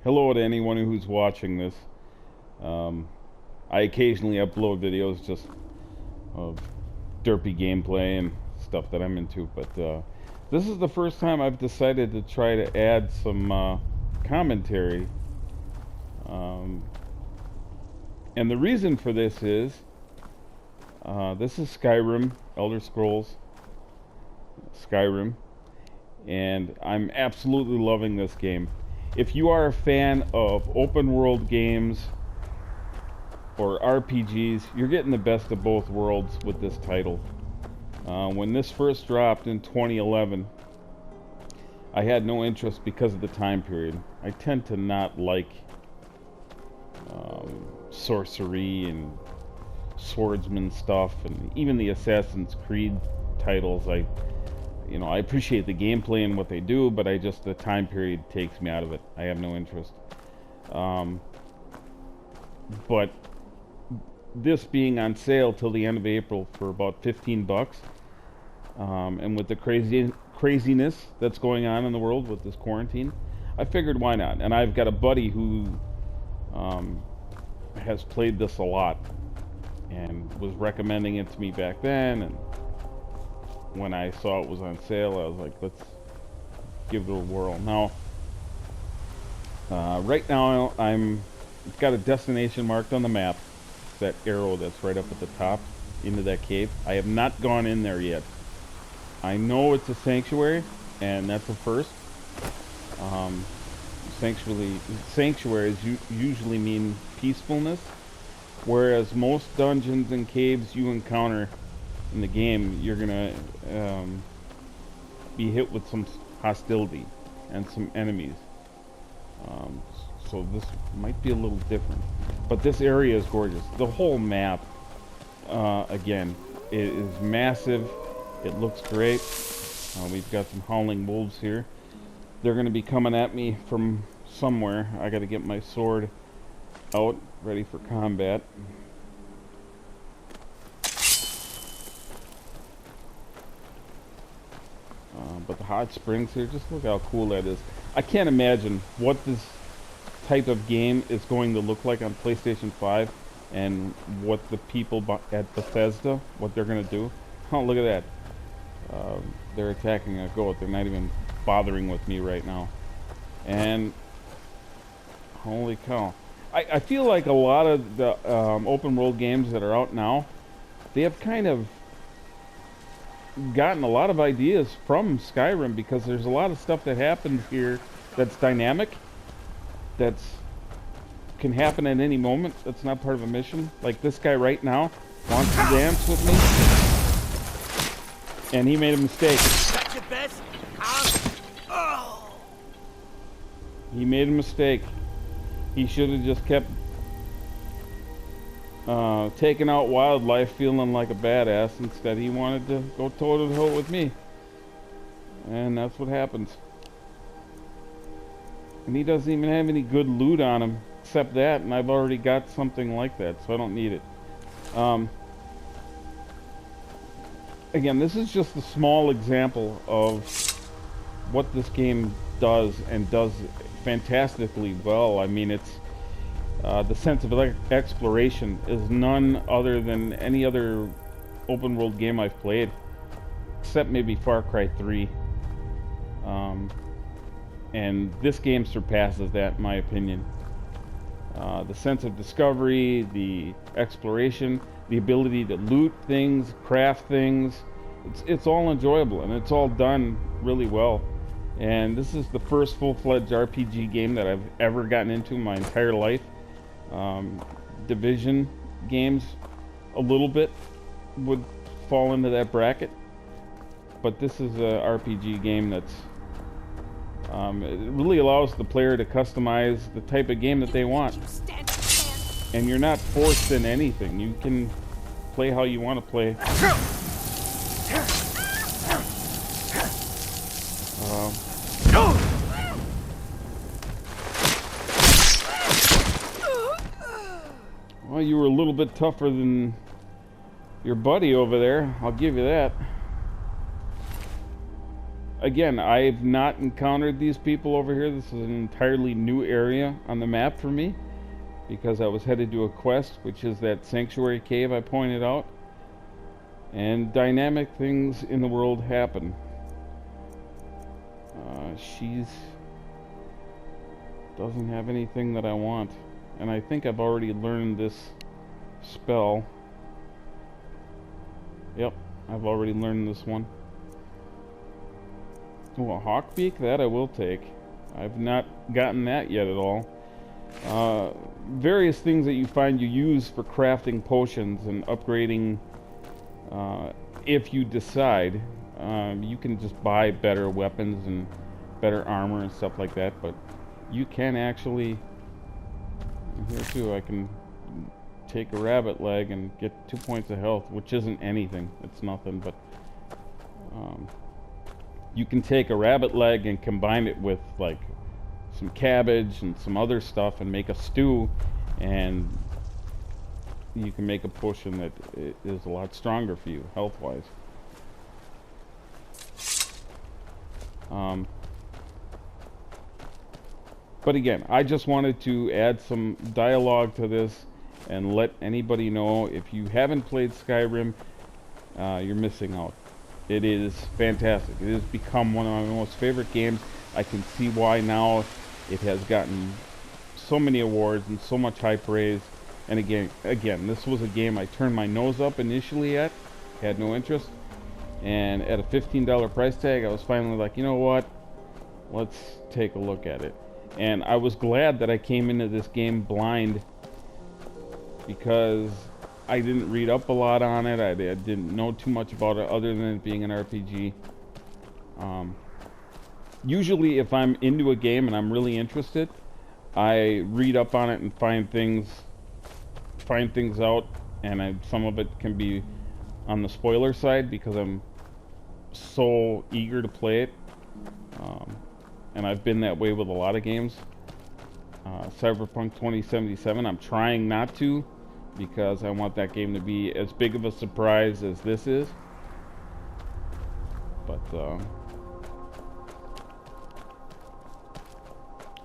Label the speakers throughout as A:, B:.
A: Hello to anyone who's watching this. I occasionally upload videos just of derpy gameplay and stuff that I'm into, but this is the first time I've decided to try to add some commentary. And the reason for this is Skyrim, Elder Scrolls Skyrim, and I'm absolutely loving this game. If you are a fan of open world games or RPGs, you're getting the best of both worlds with this title. When this first dropped in 2011, I had no interest because of the time period. I tend to not like sorcery and swordsman stuff, and even the Assassin's Creed titles. I appreciate the gameplay and what they do, but the time period takes me out of it. I have no interest. But this being on sale till the end of April for about $15, and with the craziness that's going on in the world with this quarantine, I figured why not? And I've got a buddy who has played this a lot and was recommending it to me back then, and when I saw it was on sale, I was like, let's give it a whirl. Now, right now it's got a destination marked on the map. That arrow that's right up at the top into that cave. I have not gone in there yet. I know it's a sanctuary, and that's a first. Sanctuaries usually mean peacefulness, whereas most dungeons and caves you encounter in the game, you're gonna be hit with some hostility and some enemies. So this might be a little different, but this area is gorgeous. The whole map, again, it is massive. It looks great. We've got some howling wolves here. They're going to be coming at me from somewhere. I got to get my sword out, ready for combat. But the hot springs here, just look how cool that is. I can't imagine what this type of game is going to look like on PlayStation 5 and what the people at Bethesda, what they're going to do. Oh, look at that. They're attacking a goat. They're not even bothering with me right now. And holy cow. I feel like a lot of the open world games that are out now, they have kind of gotten a lot of ideas from Skyrim, because there's a lot of stuff that happens here that's dynamic, can happen at any moment. That's not part of a mission. Like this guy right now wants to dance with me, and he made a mistake.
B: That's your best? Oh.
A: He made a mistake. He should have just kept taking out wildlife, feeling like a badass. Instead, he wanted to go toe to toe with me, and that's what happens. And he doesn't even have any good loot on him except that, and I've already got something like that, so I don't need it. Again, this is just a small example of what this game does, and does fantastically well. I mean, it's the sense of exploration is none other than any other open world game I've played, except maybe Far Cry 3. And this game surpasses that, in my opinion. The sense of discovery, the exploration, the ability to loot things, craft things, it's all enjoyable, and it's all done really well. And this is the first full-fledged RPG game that I've ever gotten into in my entire life. Division games, a little bit, would fall into that bracket. But this is a RPG game that's it really allows the player to customize the type of game that they want. And you're not forced in anything. You can play how you want to play. Well, you were a little bit tougher than your buddy over there. I'll give you that. again, I've not encountered these people over here. This is an entirely new area on the map for me because I was headed to a quest, which is that sanctuary cave I pointed out. And dynamic things in the world happen. She's doesn't have anything that I want. And I think I've already learned this spell. Yep, I've already learned this one. Oh, a hawkbeak? That I will take. I've not gotten that yet at all. Various things that you find you use for crafting potions and upgrading, if you decide. You can just buy better weapons and better armor and stuff like that, but you can actually, here too, I can take a rabbit leg and get 2 points of health, which isn't anything. It's nothing, but you can take a rabbit leg and combine it with like some cabbage and some other stuff and make a stew, and you can make a potion that is a lot stronger for you health-wise. But again, I just wanted to add some dialogue to this and let anybody know, if you haven't played Skyrim, you're missing out. It is fantastic. It has become one of my most favorite games. I can see why now it has gotten so many awards and so much high praise. And again, this was a game I turned my nose up initially at, had no interest. And at a $15 price tag, I was finally like, you know what? Let's take a look at it. And I was glad that I came into this game blind, because I didn't read up a lot on it. I didn't know too much about it other than it being an RPG. Usually if I'm into a game and I'm really interested, I read up on it and find things out, and some of it can be on the spoiler side because I'm so eager to play it. And I've been that way with a lot of games. Cyberpunk 2077, I'm trying not to, because I want that game to be as big of a surprise as this is. But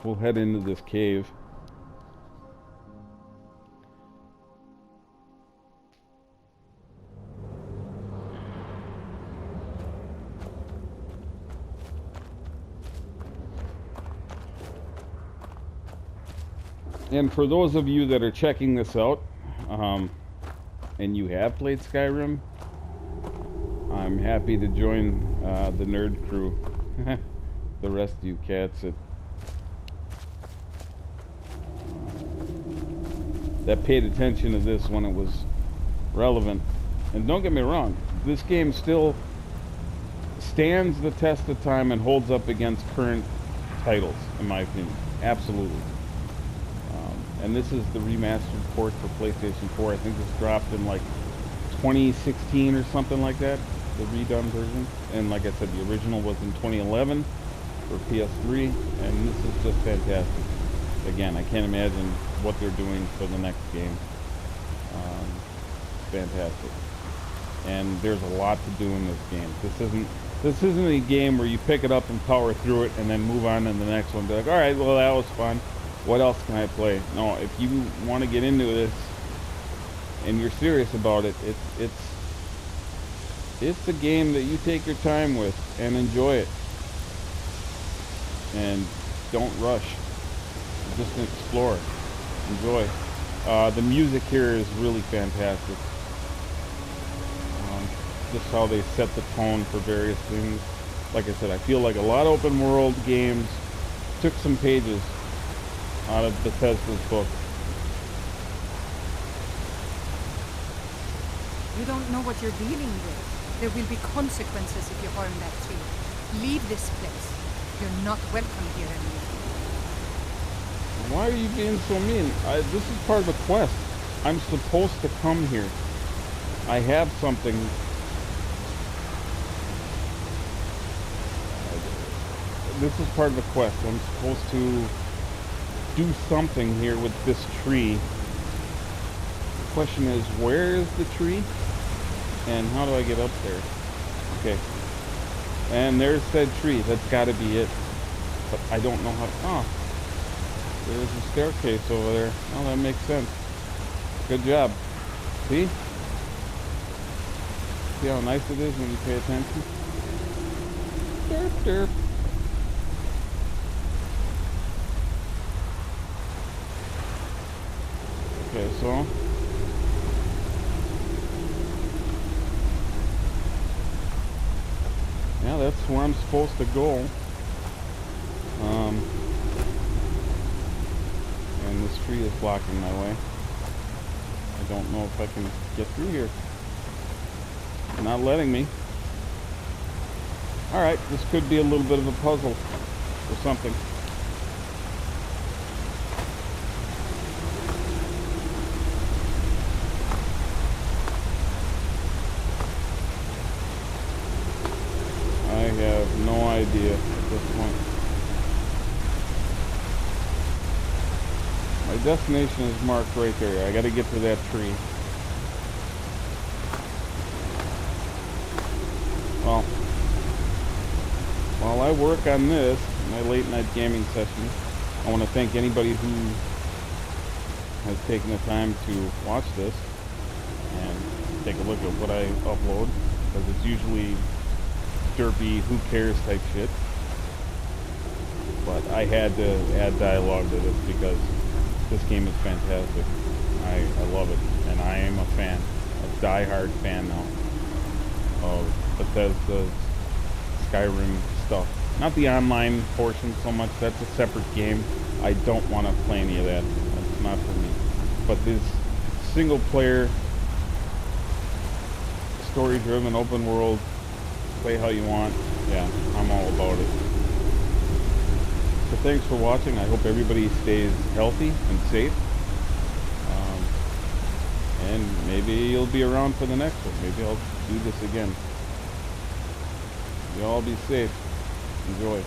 A: we'll head into this cave. And for those of you that are checking this out, and you have played Skyrim, I'm happy to join the nerd crew. The rest of you cats that paid attention to this when it was relevant. And don't get me wrong, this game still stands the test of time and holds up against current titles, in my opinion. Absolutely. And this is the remastered port for PlayStation 4. I think this dropped in like 2016 or something like that, the redone version. And like I said, the original was in 2011 for PS3, and this is just fantastic. Again, I can't imagine what they're doing for the next game. Fantastic. And there's a lot to do in this game. This isn't a game where you pick it up and power through it and then move on to the next one. Be like, all right, well, that was fun. What else can I play? No, if you want to get into this and you're serious about it, it's a game that you take your time with and enjoy it. And don't rush. Just explore. Enjoy. The music here is really fantastic. Just how they set the tone for various things. Like I said, I feel like a lot of open world games took some pages out of Bethesda's book.
C: You don't know what you're dealing with. There will be consequences if you harm that tree. Leave this place. You're not welcome here anymore.
A: Why are you being so mean? This is part of a quest. I'm supposed to come here. I have something. This is part of a quest. I'm supposed to do something here with this tree. The question is, where is the tree? And how do I get up there? Okay. And there's said tree. That's got to be it. But I don't know how. Oh, there's a staircase over there. Oh, that makes sense. Good job. See? See how nice it is when you pay attention? Derp, derp. Okay, so yeah, that's where I'm supposed to go. And this tree is blocking my way. I don't know if I can get through here. It's not letting me. Alright, this could be a little bit of a puzzle or something. I have no idea at this point. My destination is marked right there. I gotta get to that tree. Well, while I work on this, my late night gaming session, I want to thank anybody who has taken the time to watch this and take a look at what I upload, because it's usually derpy, who cares type shit. But I had to add dialogue to this because this game is fantastic. I love it, and I am a fan, a die-hard fan now of Bethesda's Skyrim stuff. Not the online portion so much, that's a separate game. I don't want to play any of that. That's not for me. But this single player, story-driven, open world, play how you want, yeah, I'm all about it. So thanks for watching. I hope everybody stays healthy and safe. And maybe you'll be around for the next one. Maybe I'll do this again. You all be safe. Enjoy.